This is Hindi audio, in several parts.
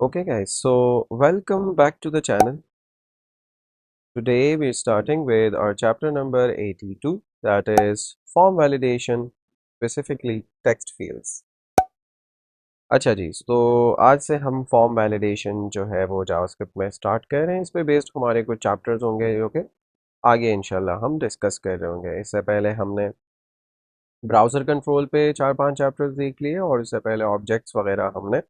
Okay guys, so welcome back to the channel. Today we're starting with our chapter number 82, that is form validation, specifically text fields. अच्छा जी, तो आज से हम फॉर्म वैलिडेशन जो है वो जावास्क्रिप्ट में स्टार्ट कर रहे हैं। इस पे बेस्ड हमारे कुछ चैप्टर्स होंगे जो कि आगे इंशाल्लाह हम डिस्कस कर रहे होंगे। इससे पहले हमने ब्राउज़र कंट्रोल पे 4-5 चैप्टर्स देख लिए और इससे पहले ऑब्जेक्ट्स वगैरह हमने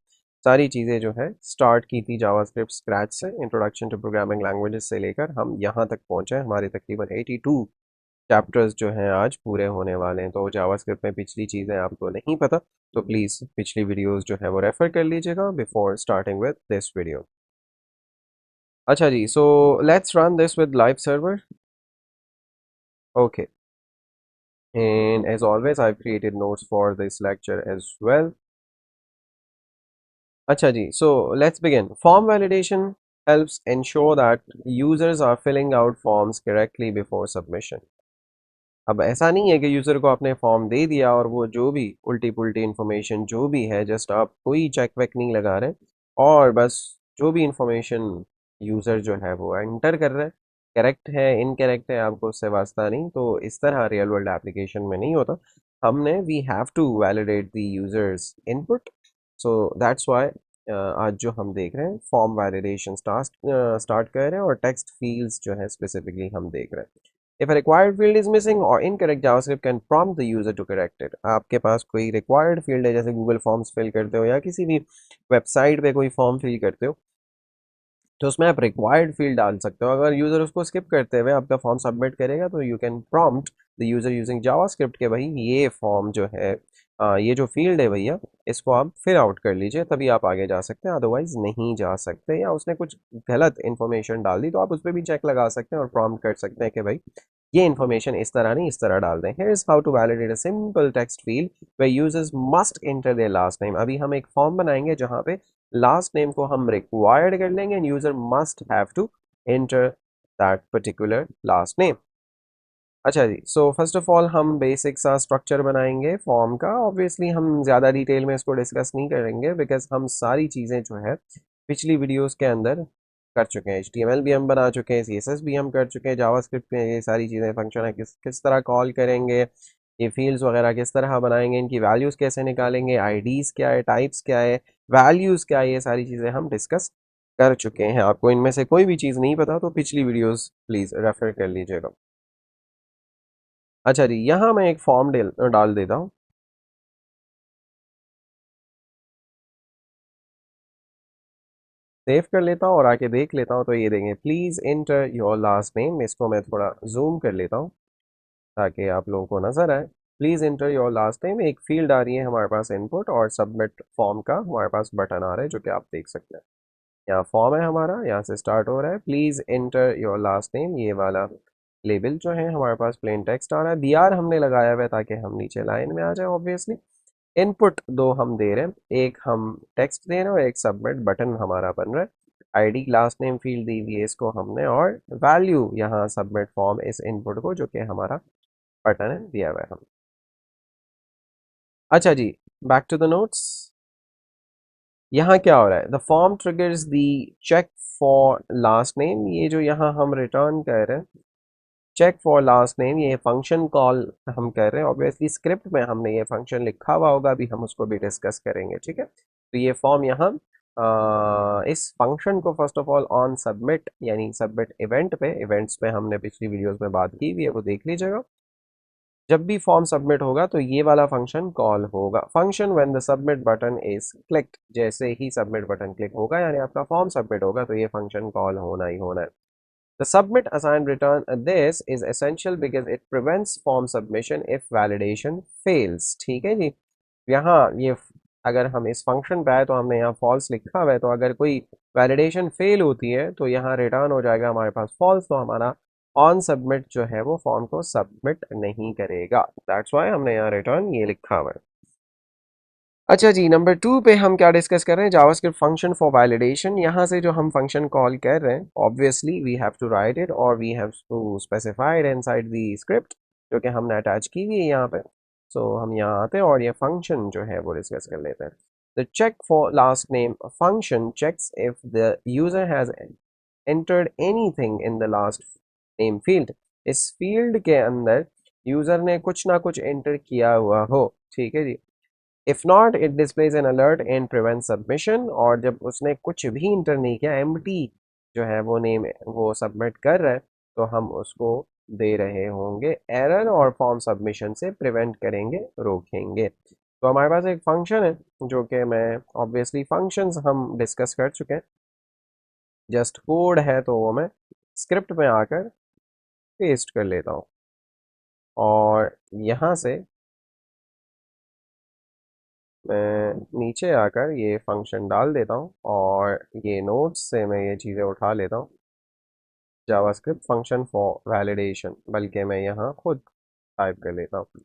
सारी चीज़ें जो है स्टार्ट की थी जावास्क्रिप्ट स्क्रैच से। इंट्रोडक्शन टू प्रोग्रामिंग लैंग्वेजेस से लेकर हम यहाँ तक पहुँचे हैं। हमारे तकरीबन 82 चैप्टर्स जो हैं आज पूरे होने वाले हैं। तो जावास्क्रिप्ट में पिछली चीज़ें आपको नहीं पता तो प्लीज़ पिछली वीडियोस जो है वो रेफ़र कर लीजिएगा before starting with this video. अच्छा जी, so let's run this with live server. Okay, and as always I've created notes for this lecture as well. अच्छा जी, so let's begin. Form validation helps ensure that users are filling out forms correctly before submission. अब ऐसा नहीं है कि यूज़र को आपने फॉर्म दे दिया और वो जो भी उल्टी पुल्टी इन्फॉर्मेशन जो भी है जस्ट आप कोई चेक वेक नहीं लगा रहे और बस जो भी इंफॉर्मेशन यूज़र जो है वो एंटर कर रहा है करेक्ट है इनकरेक्ट है आपको उससे वास्ता नहीं। तो इस तरह रियल वर्ल्ड एप्लीकेशन में नहीं होता। हमने we have to validate the users input. So that's why आज जो हम देख रहे हैं फॉर्म वैलिडेशन स्टार्ट कर रहे हैं और टेक्स्ट फील्ड्स जो है स्पेसिफिकली हम देख रहे हैं। If a required field is missing or incorrect, JavaScript can prompt the user to correct it. आपके पास कोई required field है जैसे गूगल फॉर्म्स फिल करते हो या किसी भी वेबसाइट पे कोई फॉर्म फिल करते हो तो उसमें आप रिक्वायर्ड फील्ड डाल सकते हो। अगर यूज़र उसको स्किप करते हुए आपका फॉर्म सबमिट करेगा तो you can prompt the user using JavaScript के भाई ये फॉर्म जो है ये जो फील्ड है भैया इसको आप फिल आउट कर लीजिए तभी आप आगे जा सकते हैं, अदरवाइज नहीं जा सकते। या उसने कुछ गलत इन्फॉर्मेशन डाल दी तो आप उस पर भी चेक लगा सकते हैं और प्रॉम्प्ट कर सकते हैं कि भाई ये इन्फॉर्मेशन इस तरह नहीं इस तरह डाल दें। Here is how to validate a simple text field where users must enter their last name. अभी हम एक फॉर्म बनाएंगे जहां पे लास्ट नेम को हम रिक्वायर्ड कर लेंगे and user must have to enter that particular last name. अच्छा जी, सो फर्स्ट ऑफ ऑल हम बेसिक सा स्ट्रक्चर बनाएंगे फॉर्म का। ऑब्वियसली हम ज़्यादा डिटेल में इसको डिस्कस नहीं करेंगे बिकॉज हम सारी चीज़ें जो है पिछली वीडियोस के अंदर कर चुके हैं। HTML भी हम बना चुके हैं, CSS भी हम कर चुके हैं, जावास्क्रिप्ट में ये सारी चीज़ें फंक्शन है किस किस तरह कॉल करेंगे, ये फील्ड्स वगैरह किस तरह बनाएंगे, इनकी वैल्यूज़ कैसे निकालेंगे, आईडीज़ क्या है, टाइप्स क्या है, वैल्यूज़ क्या है, ये सारी चीज़ें हम डिस्कस कर चुके हैं। आपको इनमें से कोई भी चीज़ नहीं पता तो पिछली वीडियोस प्लीज़ रेफर कर लीजिएगा। अच्छा जी, यहाँ मैं एक फॉर्म डाल देता हूँ। सेव कर लेता हूँ और आके देख लेता हूँ तो ये देंगे please enter your last name. इसको मैं थोड़ा जूम कर लेता हूँ ताकि आप लोगों को नज़र आए। Please enter your last name एक फील्ड आ रही है हमारे पास इनपुट और सबमिट फॉर्म का हमारे पास बटन आ रहा है जो कि आप देख सकते हैं। यहाँ फॉर्म है हमारा, यहाँ से स्टार्ट हो रहा है please enter your last name. ये वाला लेबल जो है हमारे पास प्लेन टेक्स्ट आ रहा है, BR हमने लगाया हुआ है ताकि हम नीचे लाइन में आ जाए। ऑब्वियसली इनपुट दो हम दे रहे हैं, एक हम टेक्स्ट दे रहे हैं और एक सबमिट बटन हमारा बन रहा है। आईडी लास्ट नेम फील्ड दी हुई है इसको हमने और वैल्यू यहाँ सबमिट फॉर्म इस इनपुट को जो कि हमारा बटन है दिया हुआ है हम। अच्छा जी, बैक टू द नोट्स। यहाँ क्या हो रहा है, the form triggers the check for last name. ये जो यहाँ हम रिटर्न कर रहे हैं चेक फॉर लास्ट नेम, ये फंक्शन कॉल हम कर रहे हैं। ऑब्वियसली स्क्रिप्ट में हमने ये फंक्शन लिखा हुआ होगा, अभी हम उसको भी डिस्कस करेंगे, ठीक है। तो ये फॉर्म यहाँ इस फंक्शन को first of all on submit यानी सबमिट इवेंट पे, इवेंट्स पे हमने पिछली वीडियोस में बात की हुई है वो देख लीजिएगा। जब भी फॉर्म सबमिट होगा तो ये वाला फंक्शन कॉल होगा। Function when the submit button is clicked, जैसे ही सबमिट बटन क्लिक होगा यानी आपका फॉर्म सबमिट होगा तो ये फंक्शन कॉल होना ही होना है। The submit assigned return this is essential because it prevents form submission if validation fails। ठीक है जी, यहाँ ये अगर हम इस फंक्शन पे आए तो हमने यहाँ फॉल्स लिखा हुआ है तो अगर कोई वैलिडेशन फेल होती है तो यहाँ रिटर्न हो जाएगा हमारे पास फॉल्स, तो हमारा ऑन सबमिट जो है वो फॉर्म को सबमिट नहीं करेगा। दैट्स वाई हमने यहाँ रिटर्न ये लिखा हुआ है। अच्छा जी, नंबर 2 पे हम क्या डिस्कस कर रहे हैं, जावास्क्रिप्ट फंक्शन फॉर वैलिडेशन। यहाँ से जो हम फंक्शन कॉल कर रहे हैं obviously we have to write it और we have to specified inside the script जो कि हमने अटैच की हुई है यहाँ पे। सो हम यहाँ आते हैं और ये फंक्शन जो है वो डिस्कस कर लेते हैं। The check for last name function checks if the user has entered anything in the last name field. इस फील्ड के अंदर यूजर ने कुछ ना कुछ एंटर किया हुआ हो, ठीक है जी। If not it displays an alert and prevent submission, और जब उसने कुछ भी इंटर नहीं किया, एम्प्टी जो है वो नेम वो सबमिट कर रहा है, तो हम उसको दे रहे होंगे एरर और फॉर्म सबमिशन से प्रिवेंट करेंगे, रोकेंगे। तो हमारे पास एक फंक्शन है जो कि मैं ऑब्वियसली फंक्शंस हम डिस्कस कर चुके हैं, जस्ट कोड है तो वो मैं स्क्रिप्ट में आकर पेस्ट कर लेता हूँ और यहाँ से मैं नीचे आकर ये फंक्शन डाल देता हूँ और ये नोट्स से मैं ये चीज़ें उठा लेता हूँ। जावास्क्रिप्ट फंक्शन फॉर वैलिडेशन, बल्कि मैं यहाँ खुद टाइप कर लेता हूँ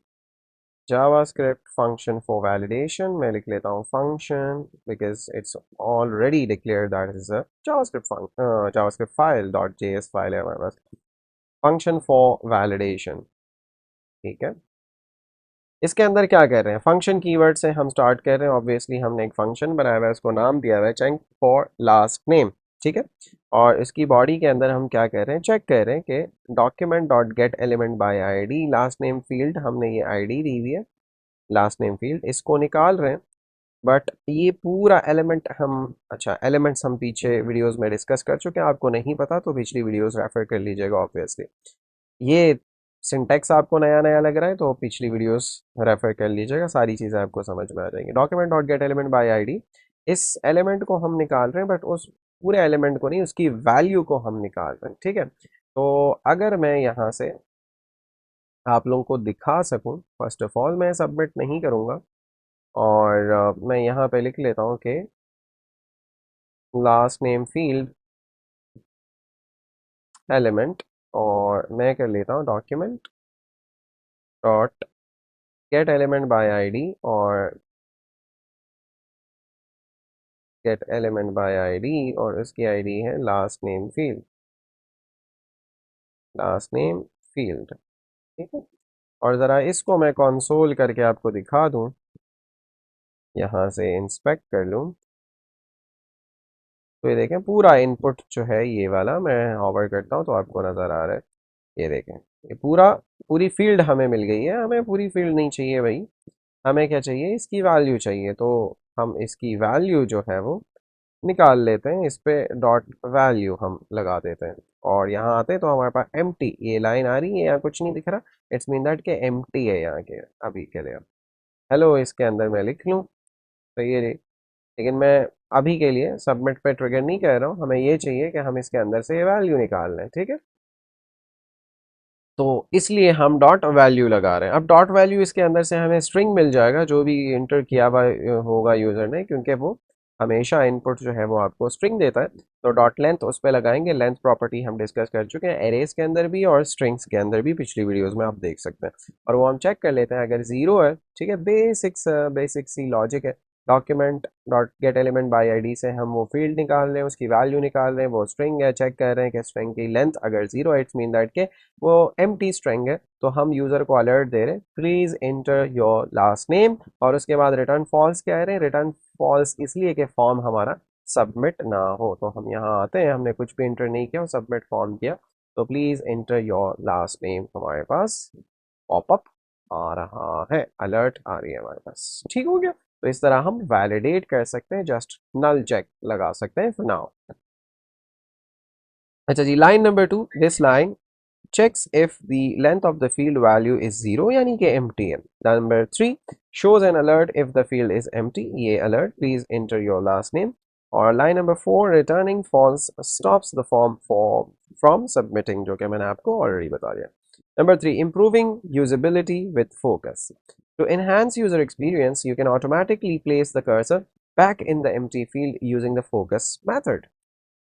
जावास्क्रिप्ट फंक्शन फॉर वैलिडेशन। मैं लिख लेता हूँ function because it's already declare that is a JavaScript file dot JS file है हमारे पास। फंक्शन फॉर वैलिडेशन, ठीक है। इसके अंदर क्या कर रहे हैं, फंक्शन कीवर्ड से हम स्टार्ट कर रहे हैं। ऑब्वियसली हमने एक फंक्शन बनाया हुआ है, उसको नाम दिया हुआ है चेक फॉर लास्ट नेम, ठीक है। और इसकी बॉडी के अंदर हम क्या कर रहे हैं, चेक कर रहे हैं कि document dot get element by ID, last name field हमने ये आईडी दी हुई है, लास्ट नेम फील्ड, इसको निकाल रहे हैं। बट ये पूरा एलिमेंट हम, अच्छा एलिमेंट्स हम पीछे वीडियोस में डिस्कस कर चुके हैं, आपको नहीं पता तो पिछली वीडियोस रेफर कर लीजिएगा। ऑब्वियसली ये सिंटेक्स आपको नया नया लग रहा है तो पिछली वीडियोस रेफर कर लीजिएगा, सारी चीज़ें आपको समझ में आ जाएंगी। Document dot get element by ID, इस एलिमेंट को हम निकाल रहे हैं बट उस पूरे एलिमेंट को नहीं, उसकी वैल्यू को हम निकाल रहे हैं, ठीक है। तो अगर मैं यहाँ से आप लोगों को दिखा सकूं, फर्स्ट ऑफ ऑल मैं सबमिट नहीं करूँगा और मैं यहाँ पे लिख लेता हूँ कि लास्ट नेम फील्ड एलिमेंट, और मैं कर लेता हूँ document dot get element by ID, और गेट एलिमेंट बाय आईडी और उसकी आईडी है last name field, last name field, ठीक है। और ज़रा इसको मैं कंसोल करके आपको दिखा दूँ, यहाँ से इंस्पेक्ट कर लूँ तो ये देखें पूरा इनपुट जो है ये वाला, मैं हॉवर करता हूँ तो आपको नज़र आ रहा है, ये देखें ये पूरी फील्ड हमें मिल गई है। हमें पूरी फील्ड नहीं चाहिए भाई, हमें क्या चाहिए, इसकी वैल्यू चाहिए। तो हम इसकी वैल्यू जो है वो निकाल लेते हैं, इस पे डॉट वैल्यू हम लगा देते हैं और यहाँ आते हैं तो हमारे पास एम्प्टी ये लाइन आ रही है, यहाँ कुछ नहीं दिख रहा, इट्स मीन दैट के एम्प्टी है यहाँ के अभी के लिए। हेलो इसके अंदर मैं लिख लूँ तो ये, लेकिन मैं अभी के लिए सबमिट पे ट्रिगर नहीं कर रहा हूँ, हमें ये चाहिए कि हम इसके अंदर से वैल्यू निकाल लें, ठीक है। तो इसलिए हम डॉट वैल्यू लगा रहे हैं। अब डॉट वैल्यू इसके अंदर से हमें स्ट्रिंग मिल जाएगा जो भी इंटर किया हुआ होगा यूज़र ने, क्योंकि वो हमेशा इनपुट जो है वो आपको स्ट्रिंग देता है। तो डॉट लेंथ उस पर लगाएंगे, लेंथ प्रॉपर्टी हम डिस्कस कर चुके हैं एरेज के अंदर भी और स्ट्रिंग्स के अंदर भी, पिछली वीडियोस में आप देख सकते हैं। और वो हम चेक कर लेते हैं, अगर ज़ीरो है, ठीक है, बेसिक सी लॉजिक है। Document dot get element by ID से हम वो फील्ड निकाल रहे हैं, उसकी वैल्यू निकाल रहे हैं, वो स्ट्रिंग है, चेक कर रहे हैं कि स्ट्रिंग की लेंथ अगर ज़ीरो है इट्स मीन दैट के वो एम्प्टी स्ट्रिंग है। तो हम यूज़र को अलर्ट दे रहे हैं please enter your last name, और उसके बाद रिटर्न फॉल्स कह रहे हैं। रिटर्न फॉल्स इसलिए कि फॉर्म हमारा सबमिट ना हो। तो हम यहाँ आते हैं, हमने कुछ भी एंटर नहीं किया और सबमिट फॉर्म किया, तो please enter your last name हमारे पास पॉपअप आ रहा है, अलर्ट आ रही है हमारे पास, ठीक हो गया। तो इस तरह हम वैलिडेट कर सकते हैं, जस्ट नल चेक लगा सकते हैं फॉर नाउ। अच्छा जी, line number 2, this line checks if the length of the field value is 0 यानी कि empty है। Number 3 shows an alert if the field is empty, ये alert please enter your last name। और line number 4 returning false stops the form from submitting, जो कि मैंने आपको already बता दिया। Number 3 improving usability with focus, to enhance user experience you can automatically place the cursor back in the empty field using the focus method।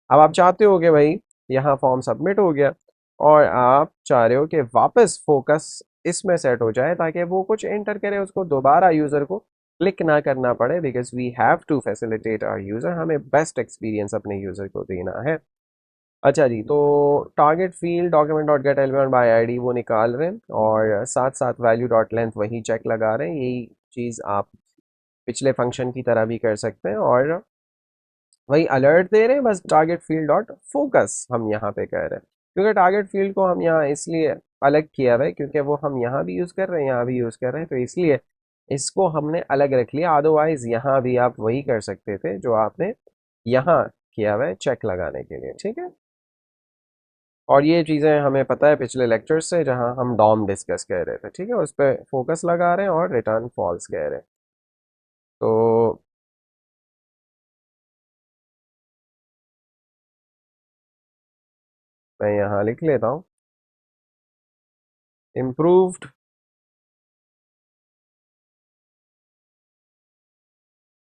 अब आप चाहते हो कि भाई यहाँ फॉर्म सबमिट हो गया और आप चाह रहे हो कि वापस फोकस इसमें सेट हो जाए ताकि वो कुछ एंटर करे, उसको दोबारा यूज़र को क्लिक ना करना पड़े, because we have to facilitate our user, हमें बेस्ट एक्सपीरियंस अपने यूज़र को देना है। अच्छा जी, तो target field document dot get element by ID वो निकाल रहे हैं और साथ साथ वैल्यू डॉट लेंथ वही चेक लगा रहे हैं। यही चीज़ आप पिछले फंक्शन की तरह भी कर सकते हैं और वही अलर्ट दे रहे हैं, बस टारगेट फील्ड डॉट फोकस हम यहाँ पे कर रहे हैं, क्योंकि टारगेट फील्ड को हम यहाँ इसलिए अलग किया हुआ है क्योंकि वो हम यहाँ भी यूज़ कर रहे हैं, यहाँ भी यूज़ कर रहे हैं, तो इसलिए इसको हमने अलग रख लिया। अदरवाइज यहाँ भी आप वही कर सकते थे जो आपने यहाँ किया हुआ है चेक लगाने के लिए, ठीक है। और ये चीज़ें हमें पता है पिछले लेक्चर से जहाँ हम डॉम डिस्कस कर रहे थे, ठीक है, उस पर फोकस लगा रहे हैं और रिटर्न फॉल्स कह रहे हैं। तो मैं यहाँ लिख लेता हूँ improved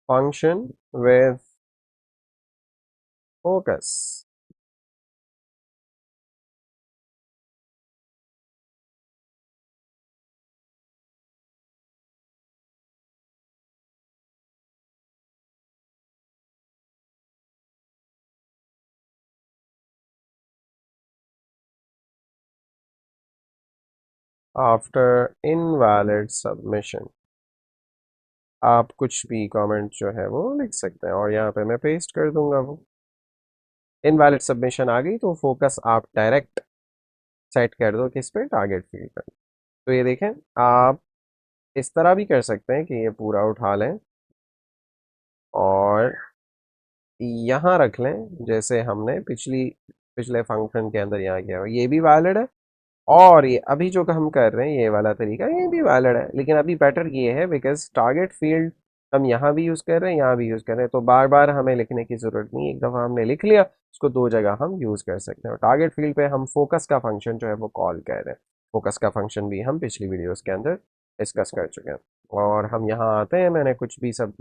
function with focus. After invalid submission आप कुछ भी कमेंट जो है वो लिख सकते हैं और यहाँ पे मैं पेस्ट कर दूंगा। वो इनवैलिड सबमिशन आ गई तो फोकस आप डायरेक्ट सेट कर दो किस पे, टारगेट फील्ड पर। तो ये देखें, आप इस तरह भी कर सकते हैं कि ये पूरा उठा लें और यहाँ रख लें जैसे हमने पिछले फंक्शन के अंदर यहाँ किया, ये भी वैलिड है और ये अभी जो हम कर रहे हैं ये वाला तरीका ये भी वैलिड है, लेकिन अभी बेटर ये है बिकॉज टारगेट फील्ड हम यहाँ भी यूज़ कर रहे हैं, यहाँ भी यूज़ कर रहे हैं, तो बार बार हमें लिखने की ज़रूरत नहीं, एक दफ़ा हमने लिख लिया उसको दो जगह हम यूज़ कर सकते हैं। और टारगेट फील्ड पे हम फोकस का फंक्शन जो है वो कॉल कर रहे हैं, फोकस का फंक्शन भी हम पिछली वीडियोज़ के अंदर डिस्कस कर चुके हैं। और हम यहाँ आते हैं, मैंने कुछ भी सब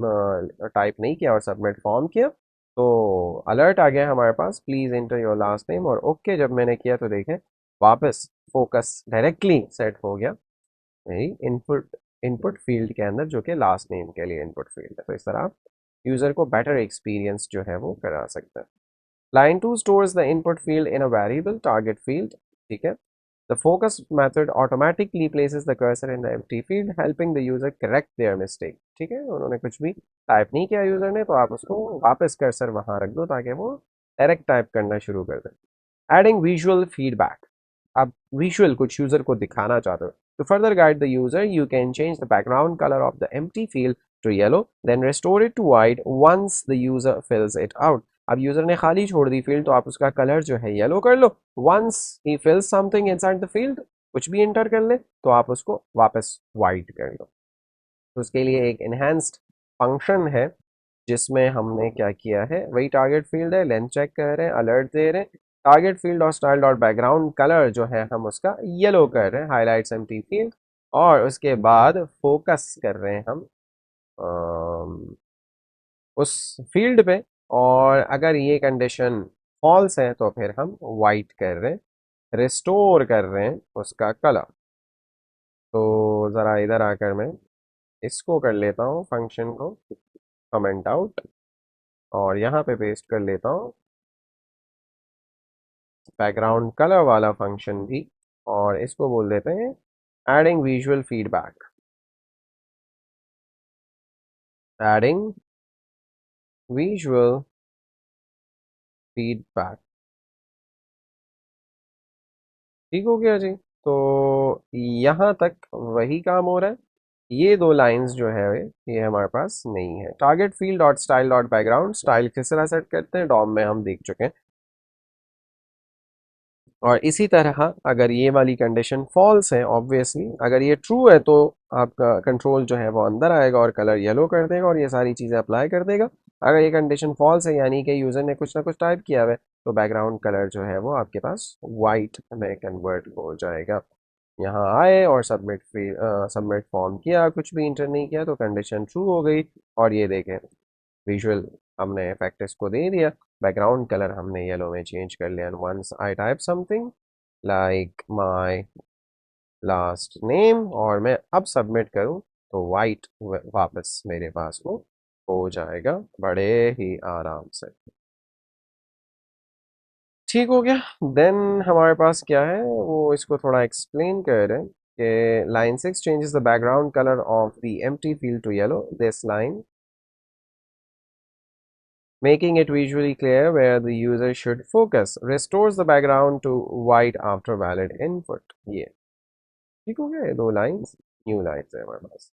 टाइप नहीं किया और सबमिट फॉर्म किया तो अलर्ट आ गया हमारे पास, please enter your last name, और ओके जब मैंने किया तो देखें वापस फोकस डायरेक्टली सेट हो गया मेरी इनपुट इनपुट फील्ड के अंदर जो कि लास्ट नेम के लिए इनपुट फील्ड है। तो इस तरह आप यूज़र को बेटर एक्सपीरियंस जो है वो करा सकते हैं। Line two stores the input field in a variable target field, ठीक है। The focus method automatically places the cursor in the empty field helping the user correct their mistake, ठीक है, उन्होंने कुछ भी टाइप नहीं किया यूजर ने तो आप उसको वापस कर्सर वहां रख दो ताकि वो डायरेक्ट टाइप करना शुरू कर दे। एडिंग विजुअल फीडबैक, आप विजुअल कुछ यूजर को दिखाना चाहते हो। To further guide the user, you can change the background color of the empty field to yellow, then restore it to white once the user fills it out. अब यूजर ने खाली छोड़ दी फील्ड तो आप उसका कलर जो है येलो कर लो, once he fills something inside the field, कुछ भी इंटर कर ले तो आप उसको वापस वाइट कर लो। तो उसके लिए एक इनहेंस्ड फंक्शन है जिसमें हमने क्या किया है, वही टारगेट फील्ड है, लेंथ चेक कर रहे हैं, अलर्ट दे रहे हैं, टारगेट फील्ड और स्टाइल डॉट बैकग्राउंड कलर जो है हम उसका येलो कर रहे हैं, हाईलाइट्स एम्प्टी फील्ड, और उसके बाद फोकस कर रहे हैं हम उस फील्ड पे, और अगर ये कंडीशन फॉल्स है तो फिर हम वाइट कर रहे हैं, रिस्टोर कर रहे हैं उसका कलर। तो ज़रा इधर आकर मैं इसको कर लेता हूँ फंक्शन को कमेंट आउट और यहाँ पे पेस्ट कर लेता हूँ बैकग्राउंड कलर वाला फंक्शन भी, और इसको बोल देते हैं adding visual feedback, adding visual feedback. ठीक हो गया जी। तो यहाँ तक वही काम हो रहा है, ये दो लाइंस जो है ये हमारे पास नहीं है। Target field dot style dot background, style किस तरह सेट करते हैं डॉम में हम देख चुके हैं, और इसी तरह अगर ये वाली कंडीशन फॉल्स है, ऑब्वियसली अगर ये ट्रू है तो आपका कंट्रोल जो है वो अंदर आएगा और कलर येलो कर देगा और ये सारी चीज़ें अप्लाई कर देगा। अगर ये कंडीशन फॉल्स है यानी कि यूज़र ने कुछ ना कुछ टाइप किया है तो बैकग्राउंड कलर जो है वो आपके पास वाइट में कन्वर्ट हो जाएगा। यहाँ आए और सबमिट फॉर्म किया, कुछ भी इंटर नहीं किया तो कंडीशन ट्रू हो गई, और ये देखें विजुअल हमने इफेक्ट इसको दे दिया, बैकग्राउंड कलर हमने येलो में चेंज कर लिया। Once I type something like my last name और मैं अब सबमिट करूं तो वाइट वापस मेरे पास वो हो जाएगा बड़े ही आराम से। ठीक हो गया। देन हमारे पास क्या है वो इसको थोड़ा एक्सप्लेन कर रहे हैं line 6 changes the background color of the empty field to yellow. This line making it visually clear where the user should focus, restores the background to white after valid input. ये ठीक हो गया, ये दो lines, new lines है हमारे पास.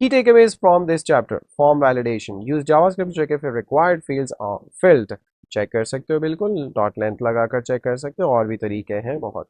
Key takeaways from this chapter: form validation. Use JavaScript to check if your required fields are filled. Check कर सकते हो बिल्कुल, डॉट लेंथ लगाकर चेक कर सकते हो, और भी तरीके हैं बहुत.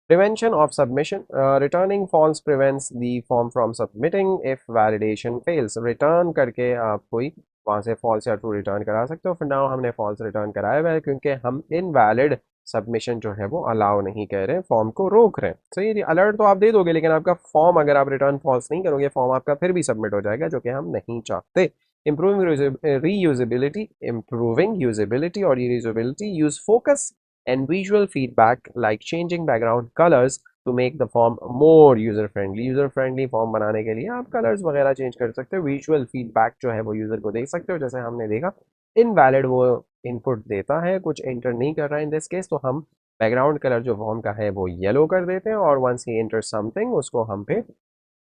Prevention of submission. Returning false prevents the form from submitting if validation fails. Return करके आप कोई वहाँ से false या true return करा सकते हो. For now हमने false return कराया हुआ है क्योंकि हम invalid सबमिशन जो है वो अलाउ नहीं कर रहे हैं, फॉर्म को रोक रहे हैं. सही है, अलर्ट तो आप दे दोगे लेकिन आपका फॉर्म अगर आप रिटर्न फॉल्स नहीं करोगे, फॉर्म आपका फिर भी सबमिट हो जाएगा, जो कि हम नहीं चाहते. Improving usability or reusability. Use focus and visual feedback like changing background colors to make the form more user friendly. User friendly form बनाने के लिए आप कलर्स वगैरह चेंज कर सकते हो, विजुअल फीडबैक जो है वो यूजर को दे सकते हो. जैसे हमने देखा इनवैलिड वो इनपुट देता है, कुछ एंटर नहीं कर रहा है इन दिस केस, तो हम बैकग्राउंड कलर जो फॉर्म का है वो येलो कर देते हैं, और वंस ही एंटर समथिंग उसको हम पे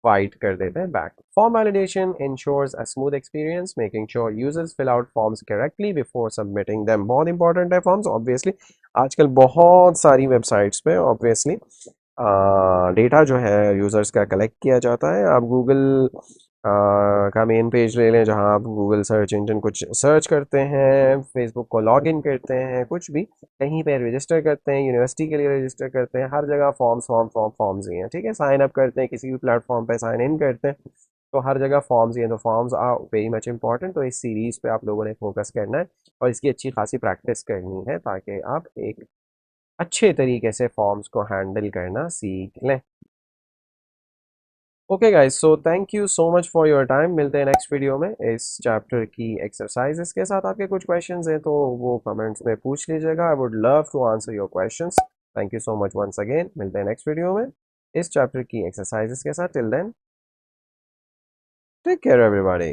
वाइट कर देते हैं back. Form validation ensures a smooth experience, making sure users fill out forms correctly before submitting them. बहुत इंपॉर्टेंट है फॉर्म्स. ऑब्वियसली आजकल बहुत सारी वेबसाइट्स पे ऑब्वियसली डेटा जो है यूज़र्स का कलेक्ट किया जाता है. आप गूगल का मेन पेज ले लें, जहां आप गूगल सर्च इंजन कुछ सर्च करते हैं, फेसबुक को लॉग इन करते हैं, कुछ भी कहीं पे रजिस्टर करते हैं, यूनिवर्सिटी के लिए रजिस्टर करते हैं, हर जगह फॉर्म्स ही हैं. ठीक है, साइन अप करते हैं, किसी भी प्लेटफॉर्म पे साइन इन करते हैं, तो हर जगह फॉर्म्स ही हैं. तो forms are very much important. तो इस सीरीज़ पे आप लोगों ने फोकस करना है और इसकी अच्छी खासी प्रैक्टिस करनी है ताकि आप एक अच्छे तरीके से फॉर्म्स को हैंडल करना सीख लें. Okay guys, so thank you so much for your time. मिलते हैं नेक्स्ट वीडियो में इस चैप्टर की एक्सरसाइजेस के साथ. आपके कुछ क्वेश्चंस हैं तो वो कमेंट्स में पूछ लीजिएगा. I would love to answer your questions. Thank you so much once again. मिलते हैं नेक्स्ट वीडियो में इस चैप्टर की एक्सरसाइजेस के साथ. Till then, take care everybody.